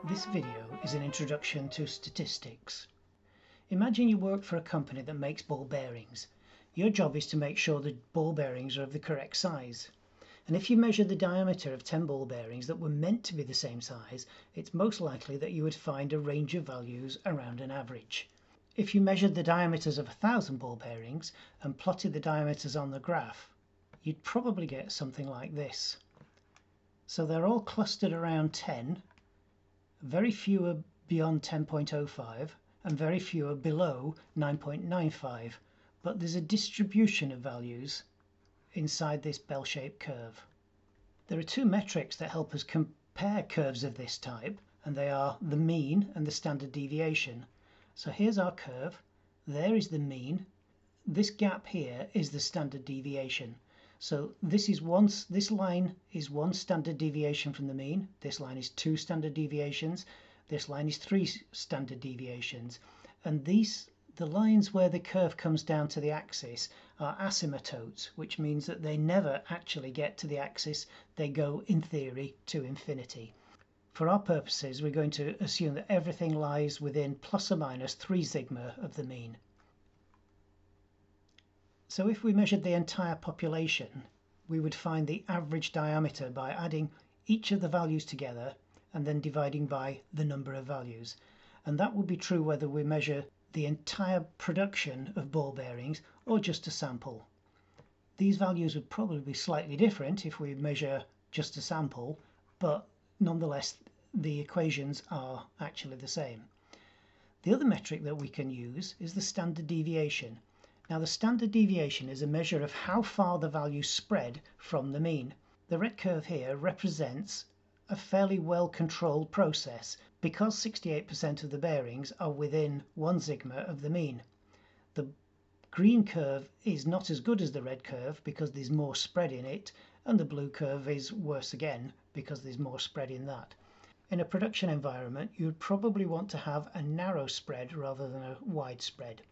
This video is an introduction to statistics. Imagine you work for a company that makes ball bearings. Your job is to make sure the ball bearings are of the correct size. And if you measure the diameter of 10 ball bearings that were meant to be the same size, it's most likely that you would find a range of values around an average. If you measured the diameters of 1,000 ball bearings and plotted the diameters on the graph, you'd probably get something like this. So they're all clustered around 10. Very few are beyond 10.05 and very few are below 9.95, but there's a distribution of values inside this bell-shaped curve. There are two metrics that help us compare curves of this type, and they are the mean and the standard deviation. So here's our curve, there is the mean, this gap here is the standard deviation. So this line is one standard deviation from the mean, this line is 2 standard deviations, this line is 3 standard deviations, and the lines where the curve comes down to the axis are asymptotes, which means that they never actually get to the axis, they go in theory to infinity. For our purposes, we're going to assume that everything lies within plus or minus 3 sigma of the mean. So if we measured the entire population, we would find the average diameter by adding each of the values together and then dividing by the number of values. And that would be true whether we measure the entire production of ball bearings or just a sample. These values would probably be slightly different if we measure just a sample, but nonetheless the equations are actually the same. The other metric that we can use is the standard deviation. Now the standard deviation is a measure of how far the values spread from the mean. The red curve here represents a fairly well controlled process because 68% of the bearings are within 1 sigma of the mean. The green curve is not as good as the red curve because there's more spread in it, and the blue curve is worse again because there's more spread in that. In a production environment, you'd probably want to have a narrow spread rather than a wide spread.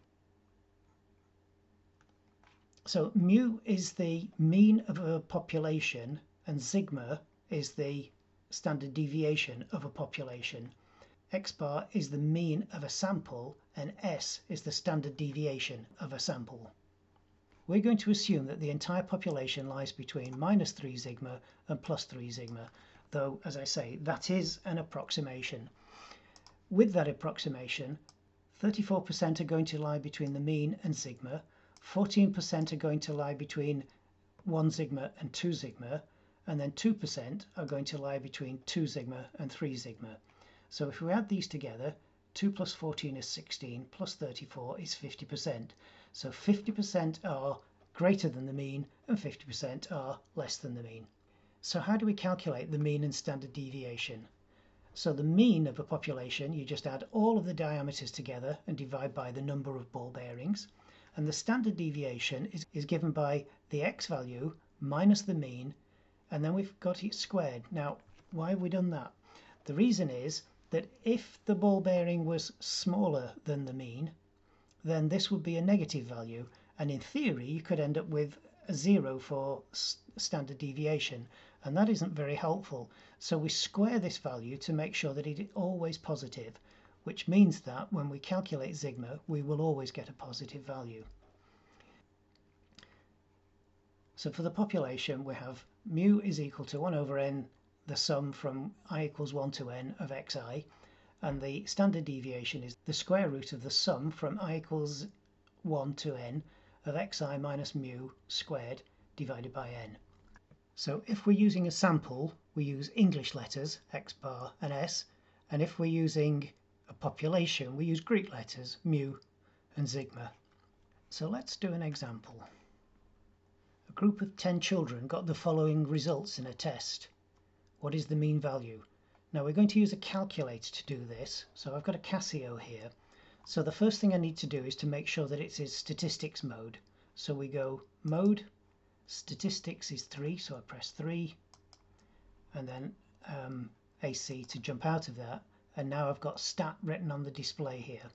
So mu is the mean of a population and sigma is the standard deviation of a population. X bar is the mean of a sample and S is the standard deviation of a sample. We're going to assume that the entire population lies between minus 3 sigma and plus 3 sigma, though as I say that is an approximation. With that approximation, 34% are going to lie between the mean and sigma, 14% are going to lie between 1 sigma and 2 sigma, and then 2% are going to lie between 2 sigma and 3 sigma. So if we add these together, 2 plus 14 is 16, plus 34 is 50%. So 50% are greater than the mean and 50% are less than the mean. So how do we calculate the mean and standard deviation? So the mean of a population, you just add all of the diameters together and divide by the number of ball bearings. And the standard deviation is given by the x value minus the mean, and then we've got it squared. Now, why have we done that? The reason is that if the ball bearing was smaller than the mean, then this would be a negative value, and in theory you could end up with a 0 for standard deviation, and that isn't very helpful. So we square this value to make sure that it is always positive, which means that when we calculate sigma, we will always get a positive value. So for the population, we have mu is equal to 1 over n, the sum from I equals 1 to n of xi, and the standard deviation is the square root of the sum from I equals 1 to n of xi minus mu squared divided by n. So if we're using a sample, we use English letters, x bar and s, and if we're using a population, we use Greek letters, mu and sigma. So let's do an example. A group of 10 children got the following results in a test. What is the mean value? Now we're going to use a calculator to do this, so I've got a Casio here. So the first thing I need to do is to make sure that it's in statistics mode. So we go mode, statistics is 3, so I press 3, and then AC to jump out of that. And now I've got stat written on the display here.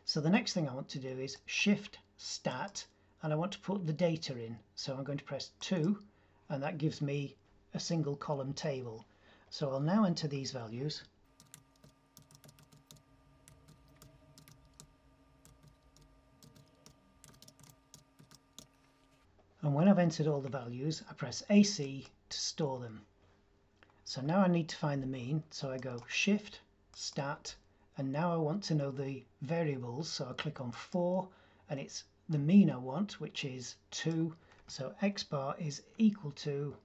So the next thing I want to do is shift stat, and I want to put the data in. So I'm going to press 2, and that gives me a single column table. So I'll now enter these values And when I've entered all the values, I press AC to store them. So now I need to find the mean, so I go Shift, Stat, and now I want to know the variables, so I click on 4, and it's the mean I want, which is 2, so x bar is equal to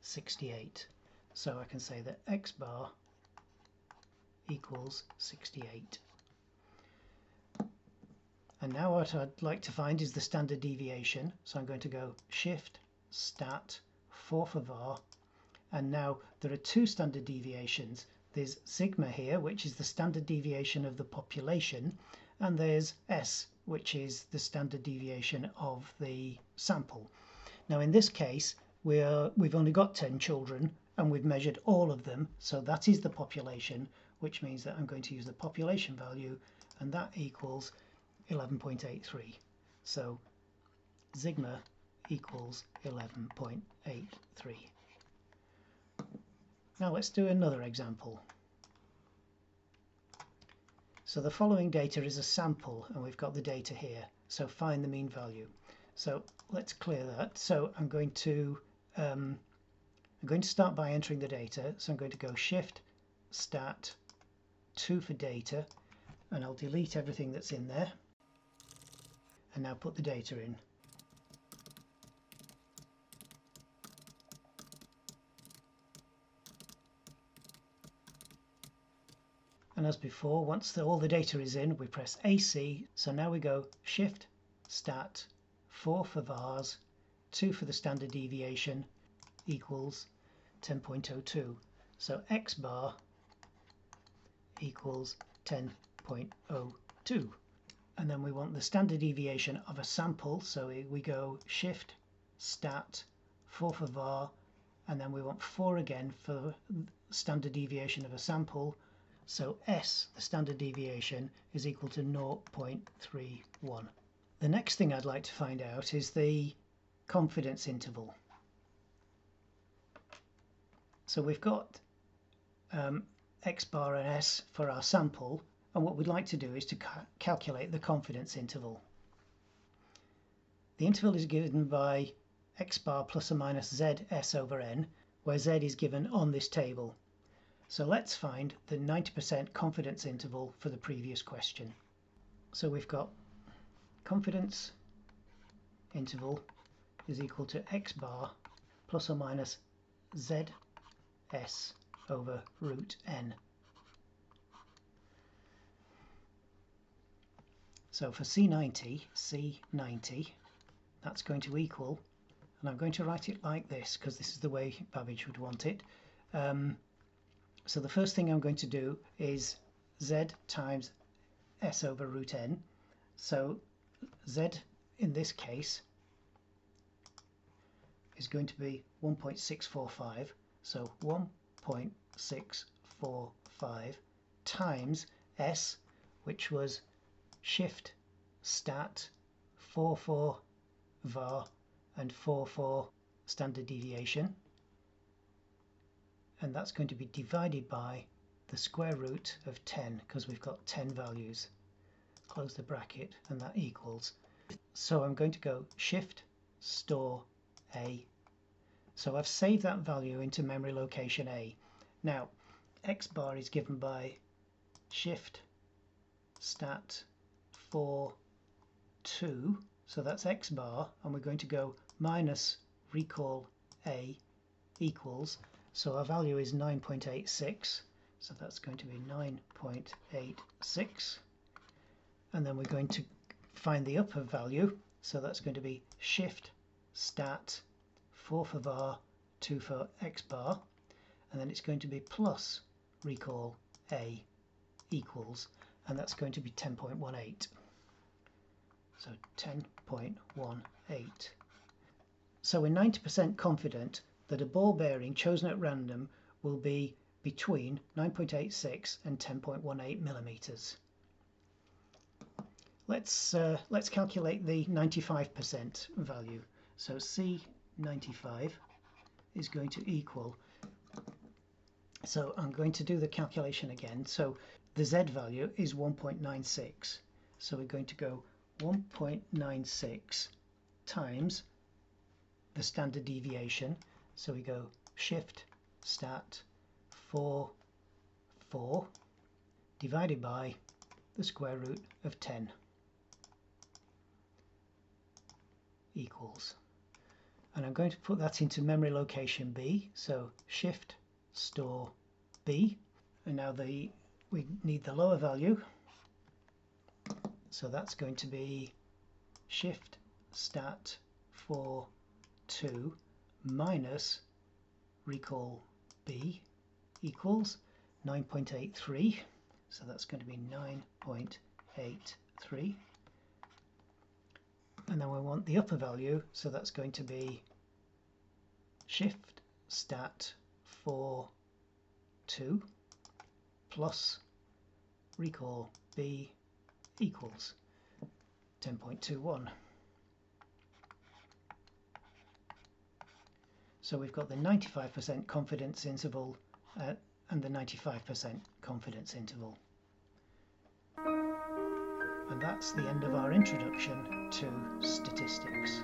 68. So I can say that x bar equals 68. And now what I'd like to find is the standard deviation, so I'm going to go Shift, Stat, 4 for var, and now there are two standard deviations. There's sigma here, which is the standard deviation of the population, and there's S, which is the standard deviation of the sample. Now in this case, we've only got 10 children, and we've measured all of them, so that is the population, which means that I'm going to use the population value, and that equals 11.83. So sigma equals 11.83. Now let's do another example. So the following data is a sample, and we've got the data here. So find the mean value. So let's clear that. So I'm going to start by entering the data. So I'm going to go Shift, Stat, 2 for data, and I'll delete everything that's in there. And now put the data in. And as before, once all the data is in, we press AC. So now we go Shift, Stat, 4 for vars, 2 for the standard deviation, equals 10.02. So x bar equals 10.02. And then we want the standard deviation of a sample, so we go Shift, Stat, 4 for var, and then we want 4 again for standard deviation of a sample. So S, the standard deviation, is equal to 0.31. The next thing I'd like to find out is the confidence interval. So we've got X bar and S for our sample, and what we'd like to do is to calculate the confidence interval. The interval is given by X bar plus or minus Z S over N, where Z is given on this table. So let's find the 90% confidence interval for the previous question. So we've got confidence interval is equal to X bar plus or minus Z S over root N. So for C90, that's going to equal, and I'm going to write it like this because this is the way Babbage would want it. So the first thing I'm going to do is Z times S over root N. So Z in this case is going to be 1.645. So 1.645 times S, which was Shift, Stat, 4 for var, and 4 for standard deviation. And that's going to be divided by the square root of 10, because we've got 10 values. Close the bracket, and that equals. So I'm going to go Shift, Store, A. So I've saved that value into memory location A. Now, X bar is given by Shift, Stat, 4, 2. So that's X bar, and we're going to go minus recall A equals. So our value is 9.86, so that's going to be 9.86, and then we're going to find the upper value, so that's going to be Shift, Stat, 4 for var, 2 for X bar, and then it's going to be plus recall A equals, and that's going to be 10.18. So 10.18. So we're 90% confident that a ball bearing chosen at random will be between 9.86 and 10.18 millimeters. Let's calculate the 95% value. So C95 is going to equal. So I'm going to do the calculation again. So the Z value is 1.96. So we're going to go 1.96 times the standard deviation. So we go shift stat 4 4 divided by the square root of 10 equals, and I'm going to put that into memory location B, so shift store B, and now we need the lower value, so that's going to be shift stat 4 2 minus recall B equals 9.83, so that's going to be 9.83, and then we want the upper value, so that's going to be shift stat 4 2 plus recall B equals 10.21. So we've got the 95% confidence interval and the 95% confidence interval. And that's the end of our introduction to statistics.